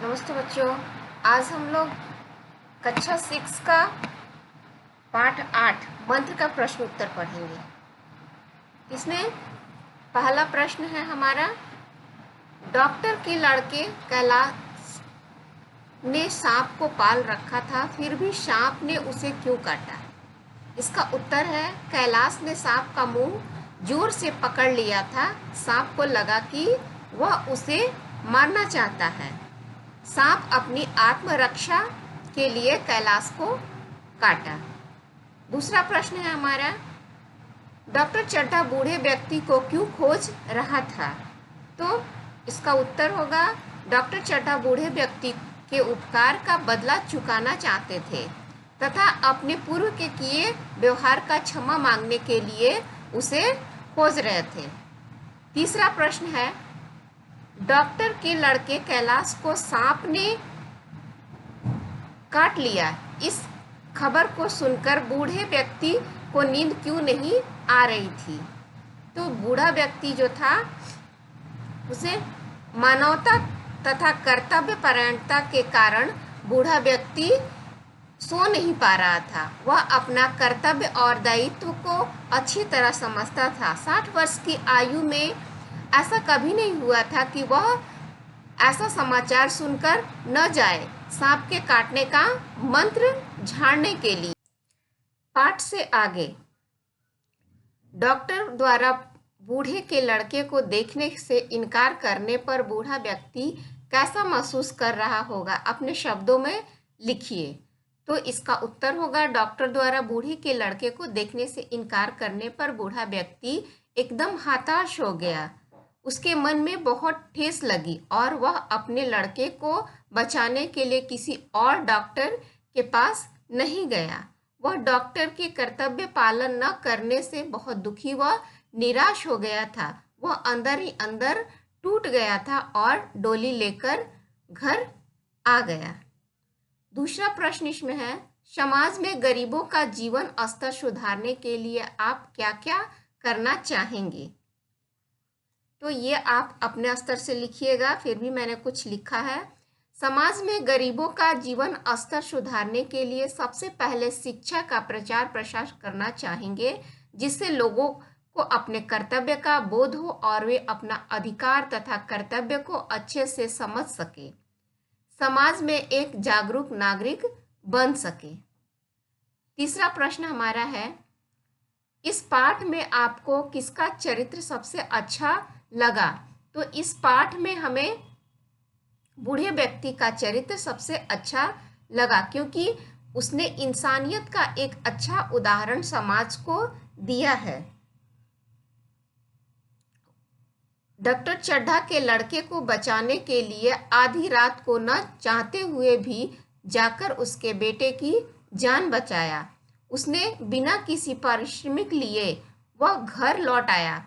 नमस्ते बच्चों। आज हम लोग कक्षा 6 का पाठ 8 मंत्र का प्रश्न उत्तर पढ़ेंगे। इसमें पहला प्रश्न है हमारा, डॉक्टर के लड़के कैलाश ने सांप को पाल रखा था, फिर भी सांप ने उसे क्यों काटा? इसका उत्तर है, कैलाश ने सांप का मुंह जोर से पकड़ लिया था। सांप को लगा कि वह उसे मारना चाहता है। सांप अपनी आत्मरक्षा के लिए कैलाश को काटा। दूसरा प्रश्न है हमारा, डॉक्टर चड्ढा बूढ़े व्यक्ति को क्यों खोज रहा था? तो इसका उत्तर होगा, डॉक्टर चड्ढा बूढ़े व्यक्ति के उपकार का बदला चुकाना चाहते थे तथा अपने पूर्व के किए व्यवहार का क्षमा मांगने के लिए उसे खोज रहे थे। तीसरा प्रश्न है, डॉक्टर के लड़के कैलाश को सांप ने काट लिया। इस खबर को सुनकर बूढ़े व्यक्ति को नींद क्यों नहीं आ रही थी? तो बूढ़ा व्यक्ति जो था उसे मानवता तथा कर्तव्य परायणता के कारण बूढ़ा व्यक्ति सो नहीं पा रहा था। वह अपना कर्तव्य और दायित्व को अच्छी तरह समझता था। 60 वर्ष की आयु में ऐसा कभी नहीं हुआ था कि वह ऐसा समाचार सुनकर न जाए सांप के काटने का मंत्र झाड़ने के लिए। पाठ से आगे, डॉक्टर द्वारा बूढ़े के लड़के को देखने से इनकार करने पर बूढ़ा व्यक्ति कैसा महसूस कर रहा होगा? अपने शब्दों में लिखिए। तो इसका उत्तर होगा, डॉक्टर द्वारा बूढ़े के लड़के को देखने से इनकार करने पर बूढ़ा व्यक्ति एकदम हताश हो गया। उसके मन में बहुत ठेस लगी और वह अपने लड़के को बचाने के लिए किसी और डॉक्टर के पास नहीं गया। वह डॉक्टर के कर्तव्य पालन न करने से बहुत दुखी व निराश हो गया था। वह अंदर ही अंदर टूट गया था और डोली लेकर घर आ गया। दूसरा प्रश्न इसमें है, समाज में गरीबों का जीवन स्तर सुधारने के लिए आप क्या क्या करना चाहेंगे? तो ये आप अपने स्तर से लिखिएगा, फिर भी मैंने कुछ लिखा है। समाज में गरीबों का जीवन स्तर सुधारने के लिए सबसे पहले शिक्षा का प्रचार प्रसार करना चाहेंगे, जिससे लोगों को अपने कर्तव्य का बोध हो और वे अपना अधिकार तथा कर्तव्य को अच्छे से समझ सके, समाज में एक जागरूक नागरिक बन सके। तीसरा प्रश्न हमारा है, इस पाठ में आपको किसका चरित्र सबसे अच्छा लगा? तो इस पाठ में हमें बूढ़े व्यक्ति का चरित्र सबसे अच्छा लगा, क्योंकि उसने इंसानियत का एक अच्छा उदाहरण समाज को दिया है। डॉक्टर चड्ढा के लड़के को बचाने के लिए आधी रात को न चाहते हुए भी जाकर उसके बेटे की जान बचाया। उसने बिना किसी पारिश्रमिक लिए वह घर लौट आया।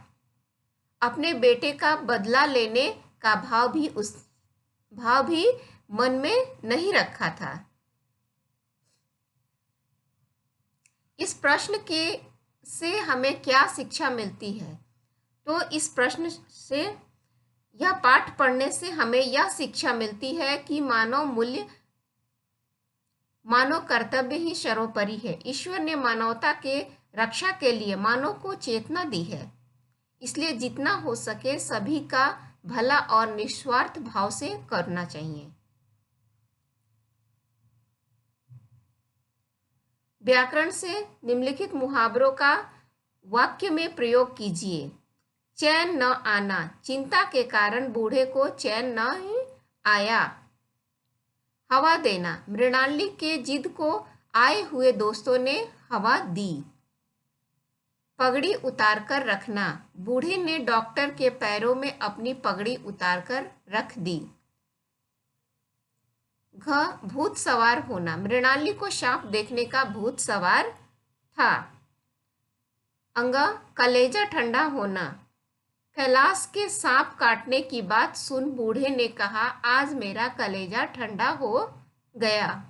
अपने बेटे का बदला लेने का भाव भी मन में नहीं रखा था। इस प्रश्न से हमें क्या शिक्षा मिलती है? तो इस प्रश्न से, यह पाठ पढ़ने से हमें यह शिक्षा मिलती है कि मानव कर्तव्य ही सर्वोपरि है। ईश्वर ने मानवता के रक्षा के लिए मानव को चेतना दी है, इसलिए जितना हो सके सभी का भला और निस्वार्थ भाव से करना चाहिए। व्याकरण से निम्नलिखित मुहावरों का वाक्य में प्रयोग कीजिए। चैन न आना, चिंता के कारण बूढ़े को चैन न आया। हवा देना, मृणालिनी के जिद को आए हुए दोस्तों ने हवा दी। पगड़ी उतारकर रखना, बूढ़े ने डॉक्टर के पैरों में अपनी पगड़ी उतारकर रख दी। भूत सवार होना, मृणालिनी को सांप देखने का भूत सवार था। कलेजा ठंडा होना, कैलाश के सांप काटने की बात सुन बूढ़े ने कहा, आज मेरा कलेजा ठंडा हो गया।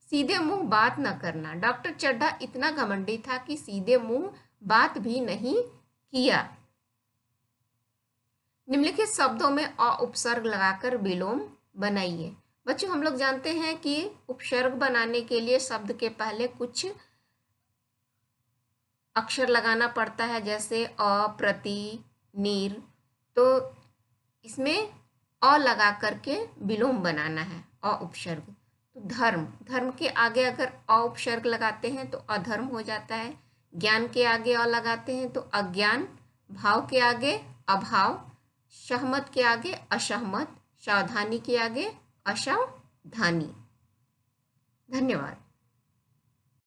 सीधे मुंह बात न करना, डॉक्टर चड्ढा इतना घमंडी था कि सीधे मुंह बात भी नहीं किया। निम्नलिखित शब्दों में अ उपसर्ग लगाकर विलोम बनाइए। बच्चों, हम लोग जानते हैं कि उपसर्ग बनाने के लिए शब्द के पहले कुछ अक्षर लगाना पड़ता है, जैसे अ, प्रति, नीर। तो इसमें अ लगा करके विलोम बनाना है, अ उपसर्ग। तो धर्म, धर्म के आगे अगर अ उपसर्ग लगाते हैं तो अधर्म हो जाता है। ज्ञान के आगे अ लगाते हैं तो अज्ञान। भाव के आगे अभाव। सहमत के आगे असहमत। सावधानी के आगे असावधानी। धन्यवाद।